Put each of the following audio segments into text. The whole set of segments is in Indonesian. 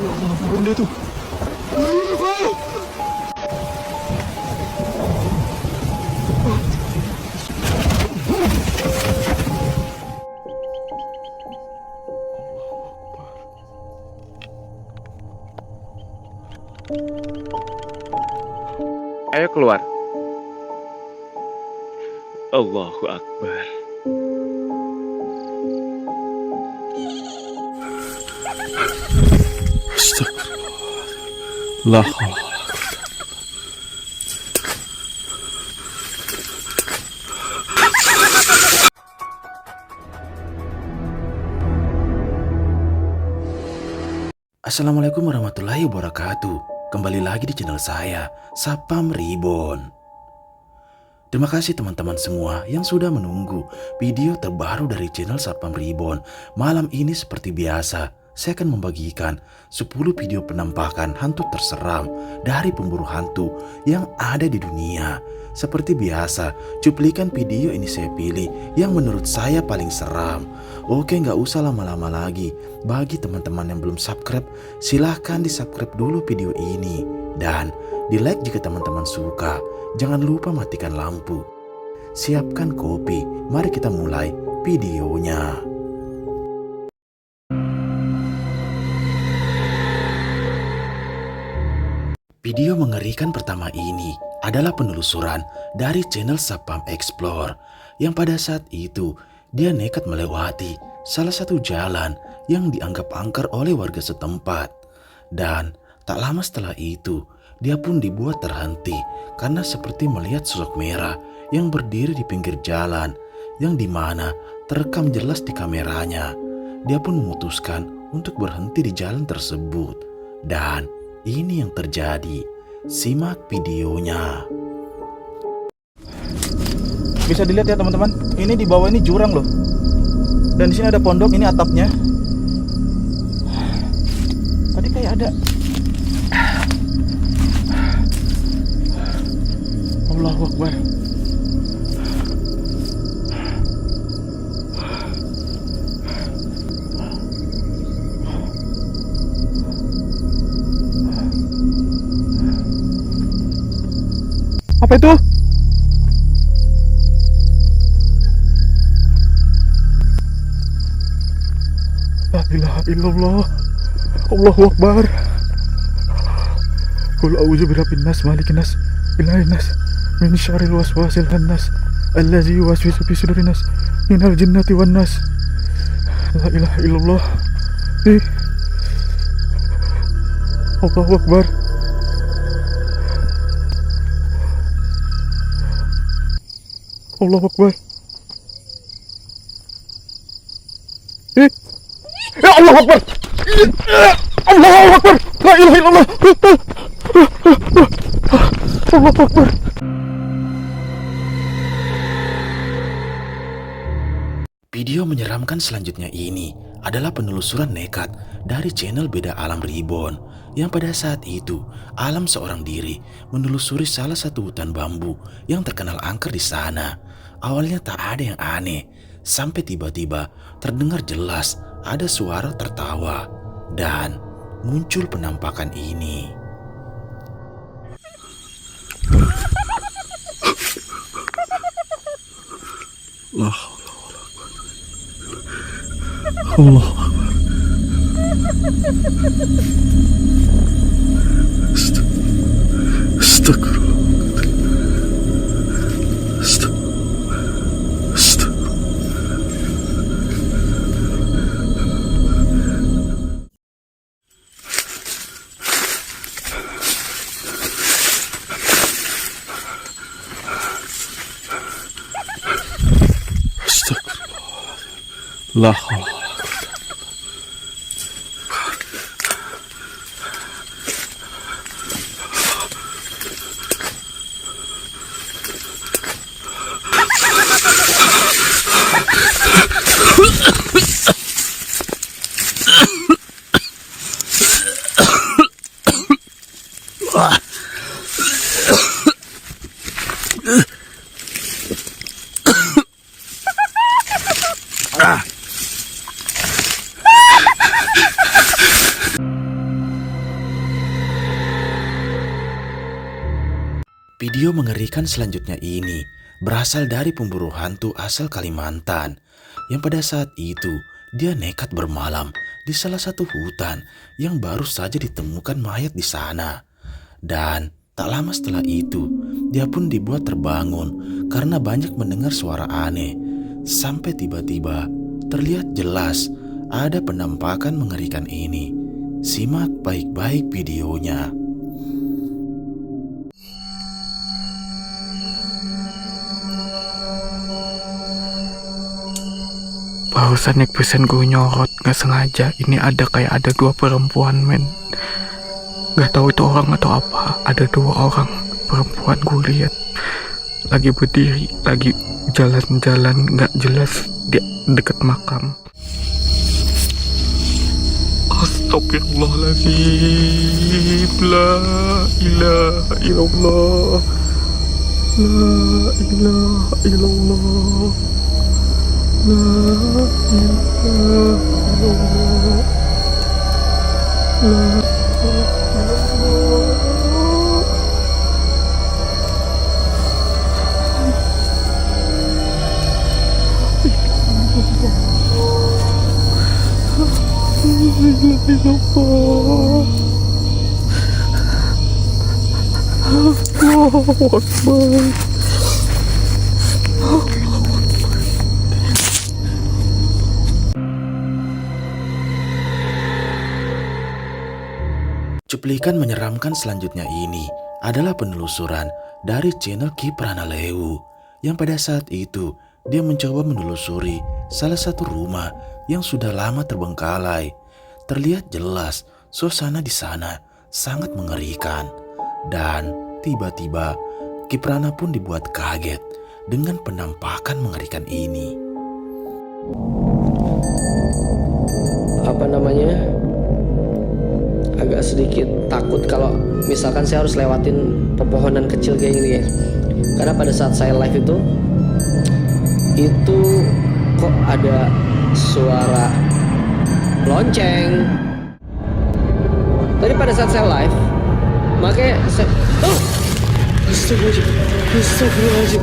Ya Allah, benda tu. Ayo keluar. Allahu Akbar. Astagfirullah. La haula. Assalamualaikum warahmatullahi wabarakatuh. Kembali lagi di channel saya, Sapam Reborn. Terima kasih teman-teman semua yang sudah menunggu video terbaru dari channel Sapam Reborn. Malam ini seperti biasa, saya akan membagikan 10 video penampakan hantu terseram dari pemburu hantu yang ada di dunia. Seperti biasa, cuplikan video ini saya pilih yang menurut saya paling seram. Oke, nggak usah lama-lama lagi. Bagi teman-teman yang belum subscribe, silahkan di subscribe dulu video ini. Dan di like jika teman-teman suka. Jangan lupa matikan lampu. Siapkan kopi, mari kita mulai videonya. Video mengerikan pertama ini adalah penelusuran dari channel Sapam Explore yang pada saat itu dia nekat melewati salah satu jalan yang dianggap angker oleh warga setempat. Dan tak lama setelah itu dia pun dibuat terhenti karena seperti melihat sosok merah yang berdiri di pinggir jalan yang dimana terekam jelas di kameranya. Dia pun memutuskan untuk berhenti di jalan tersebut. Dan ini yang terjadi. Simak videonya. Bisa dilihat ya teman-teman, ini di bawah ini jurang loh. Dan di sini ada pondok, ini atapnya. Tadi kayak ada. Allahu Akbar. Apa itu? La ilaha illallah. Allahu Akbar. Qul a'udzu birabbin nas, malikin nas, ilahin nas, min syarril waswasil khannas, allazi yuwaswisu fi sudurin nas, minal jinnati wan nas. La ilaha illallah. Allahu Akbar. Allahu Akbar. Ya Allah Akbar. Allahu Akbar. La ilaha illallah. Allahu Akbar. Video menyeramkan selanjutnya ini adalah penelusuran nekat dari channel Beda Alam Reborn yang pada saat itu Alam seorang diri menelusuri salah satu hutan bambu yang terkenal angker di sana. Awalnya tak ada yang aneh, sampai tiba-tiba terdengar jelas ada suara tertawa dan muncul penampakan ini. Allah. Astagfirullah. La haula. Video mengerikan selanjutnya ini berasal dari pemburu hantu asal Kalimantan yang pada saat itu dia nekat bermalam di salah satu hutan yang baru saja ditemukan mayat di sana. Dan tak lama setelah itu dia pun dibuat terbangun karena banyak mendengar suara aneh. Sampai tiba-tiba terlihat jelas ada penampakan mengerikan ini. Simak baik-baik videonya. Barusan naik pesen gue nyorot, gak sengaja. Ini ada dua perempuan, men. Gak tahu itu orang atau apa. Ada dua orang perempuan gue lihat lagi berdiri, lagi jalan-jalan gak jelas di dekat makam. Astagfirullahaladzim. La ilaha illallah. La ilaha illallah. La ilaha illallah. La ilaha illallah. Allahu Akbar. Cuplikan menyeramkan selanjutnya ini adalah penelusuran dari channel Kiprana Lewu yang pada saat itu dia mencoba menelusuri salah satu rumah yang sudah lama terbengkalai. Terlihat jelas suasana di sana sangat mengerikan dan tiba-tiba Kiprana pun dibuat kaget dengan penampakan mengerikan ini. Agak sedikit takut kalau misalkan saya harus lewatin pepohonan kecil kayak gini guys. Karena pada saat saya live itu kok ada suara lonceng. Tadi pada saat saya live, makanya saya Astagfirullahaladzim.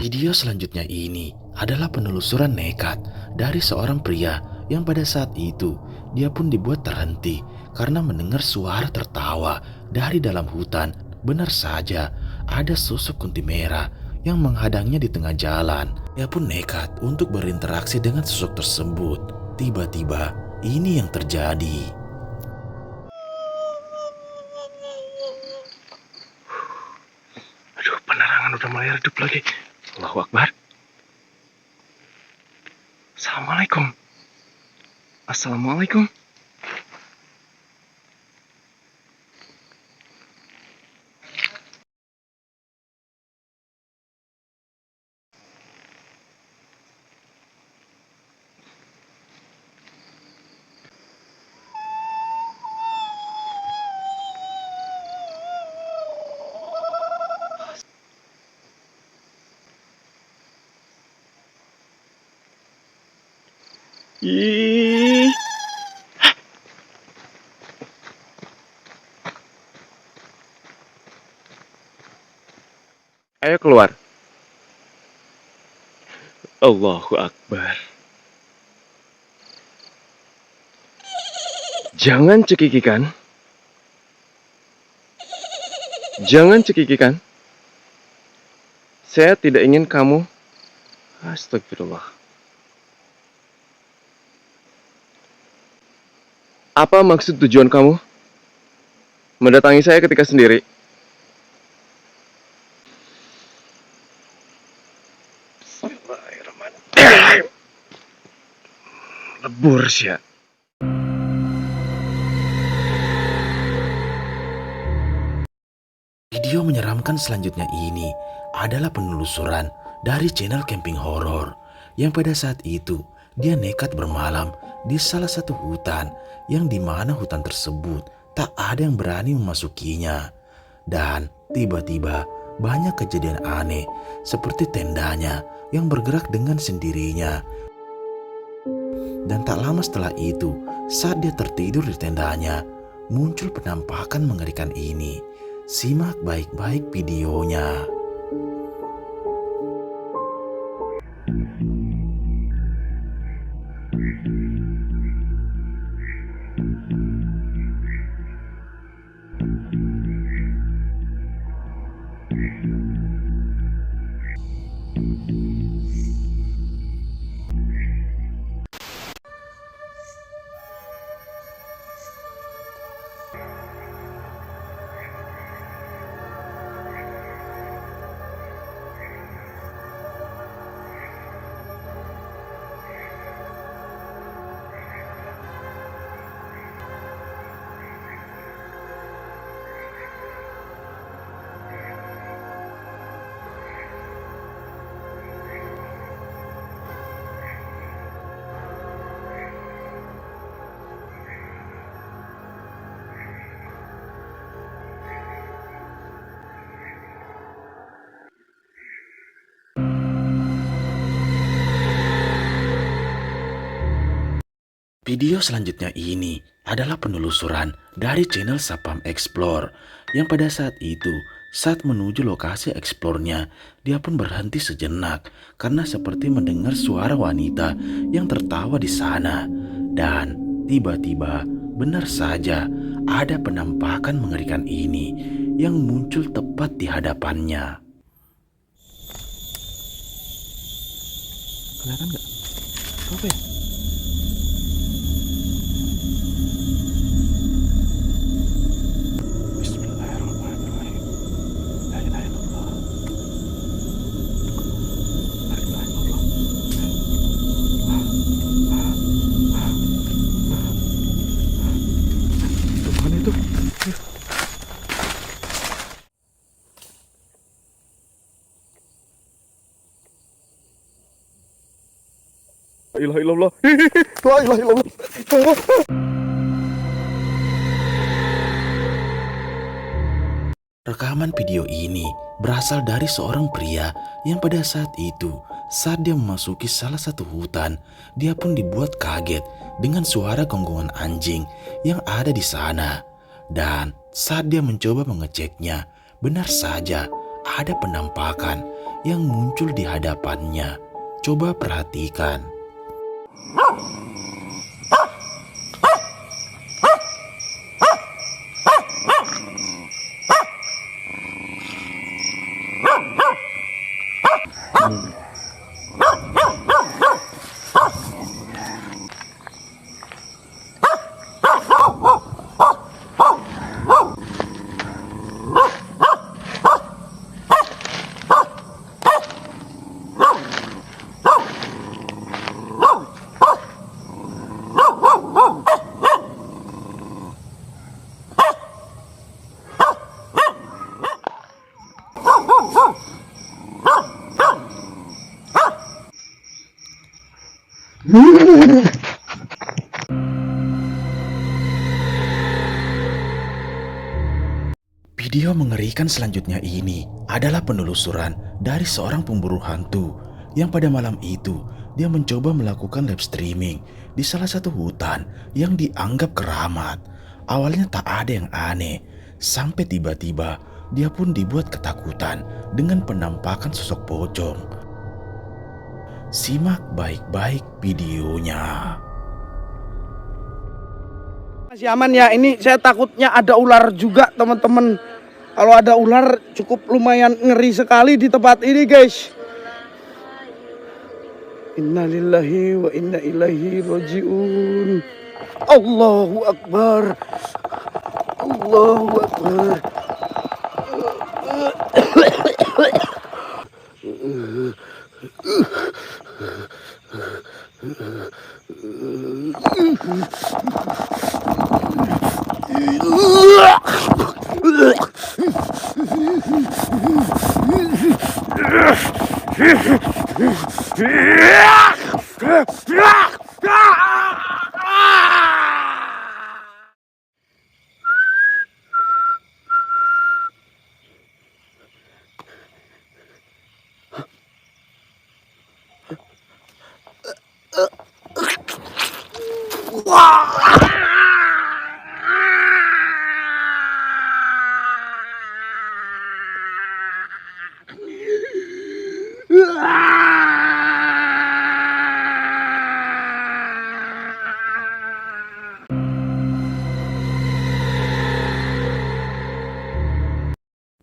Video selanjutnya ini adalah penelusuran nekat dari seorang pria yang pada saat itu dia pun dibuat terhenti karena mendengar suara tertawa dari dalam hutan. Benar saja ada sosok kunti merah yang menghadangnya di tengah jalan. Dia pun nekat untuk berinteraksi dengan sosok tersebut. Tiba-tiba ini yang terjadi. Aduh, penerangan udah mulai redup lagi. Allahu Akbar. Assalamualaikum. Assalamualaikum. Ih. Ayo keluar. Allahu Akbar. Jangan cekikikan. Jangan cekikikan. Saya tidak ingin kamu. Astagfirullah. Apa maksud tujuan kamu mendatangi saya ketika sendiri? Bismillahirrahmanirrahim. Lebur sih ya. tontonkan selanjutnya ini adalah penelusuran dari channel camping horor yang pada saat itu dia nekat bermalam di salah satu hutan yang dimana hutan tersebut tak ada yang berani memasukinya. Dan tiba-tiba banyak kejadian aneh seperti tendanya yang bergerak dengan sendirinya. Dan tak lama setelah itu, saat dia tertidur di tendanya, muncul penampakan mengerikan ini. Simak baik-baik videonya. Video selanjutnya ini adalah penelusuran dari channel Sapam Explore yang pada saat itu saat menuju lokasi eksplornya dia pun berhenti sejenak karena seperti mendengar suara wanita yang tertawa di sana. Dan tiba-tiba benar saja ada penampakan mengerikan ini yang muncul tepat di hadapannya. Kelihatan nggak? Apa ya? Bismillahirrahmanirrahim. La ilaha illallah. La ilaha illallah. Itu mana itu? La ilaha illallah. La ilaha illallah. Rekaman video ini berasal dari seorang pria yang pada saat itu, saat dia memasuki salah satu hutan, dia pun dibuat kaget dengan suara gonggongan anjing yang ada di sana. Dan saat dia mencoba mengeceknya, benar saja ada penampakan yang muncul di hadapannya. Coba perhatikan. Video mengerikan selanjutnya ini adalah penelusuran dari seorang pemburu hantu yang pada malam itu dia mencoba melakukan live streaming di salah satu hutan yang dianggap keramat. Awalnya tak ada yang aneh, sampai tiba-tiba dia pun dibuat ketakutan dengan penampakan sosok pocong. Simak baik-baik videonya. Masih aman ya, ini saya takutnya ada ular juga teman-teman. Kalau ada ular cukup lumayan ngeri sekali di tempat ini guys. Innalillahi wa inna ilaihi rajiun. Allahu Akbar. Allahu Akbar.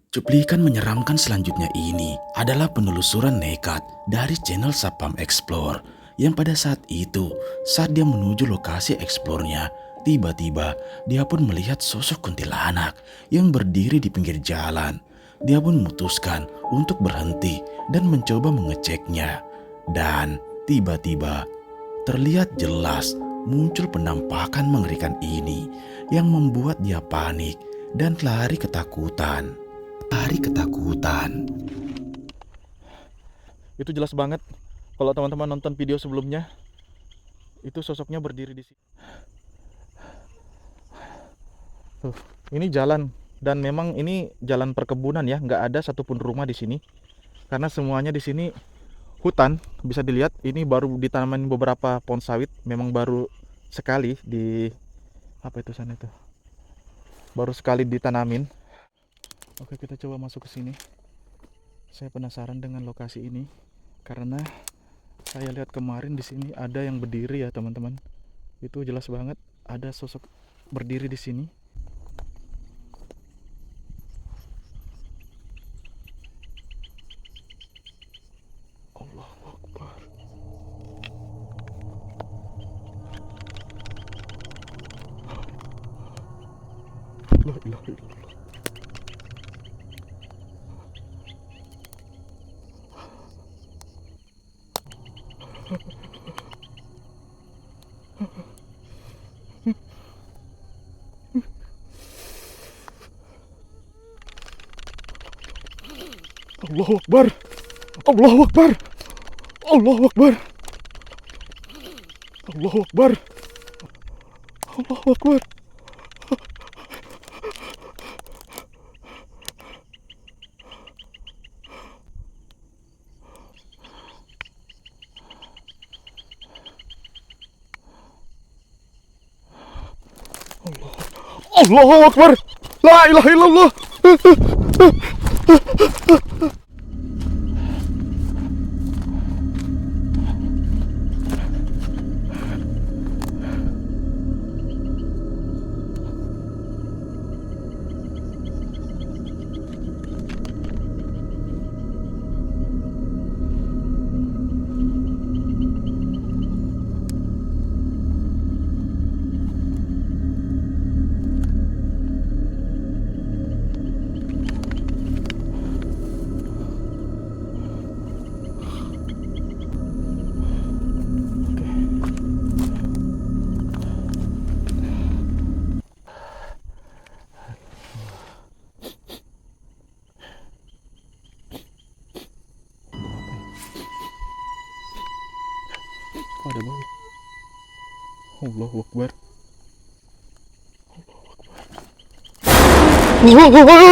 Cuplikan menyeramkan selanjutnya ini adalah penelusuran nekat dari channel Sapam Explore yang pada saat itu, saat dia menuju lokasi eksplornya, tiba-tiba dia pun melihat sosok kuntilanak yang berdiri di pinggir jalan. Dia pun memutuskan untuk berhenti dan mencoba mengeceknya. Dan tiba-tiba terlihat jelas muncul penampakan mengerikan ini yang membuat dia panik dan lari ketakutan. Itu jelas banget. Kalau teman-teman nonton video sebelumnya, itu sosoknya berdiri di sini. Tuh, ini jalan, dan memang ini jalan perkebunan ya, nggak ada satupun rumah di sini. Karena semuanya di sini hutan, bisa dilihat. Ini baru ditanamin beberapa pohon sawit, memang baru sekali di apa itu sana itu, baru sekali ditanamin. Oke, kita coba masuk ke sini. Saya penasaran dengan lokasi ini karena saya lihat kemarin di sini ada yang berdiri ya, teman-teman. Itu jelas banget ada sosok berdiri di sini. Allahu Akbar. La ilaha illallah. Allahu Akbar. Allahu Akbar. Allahu Akbar. Allahu Akbar. Allahu Akbar. Allahu Akbar. La ilaha illallah. Ada bau. Allahu Akbar. Allahu Akbar.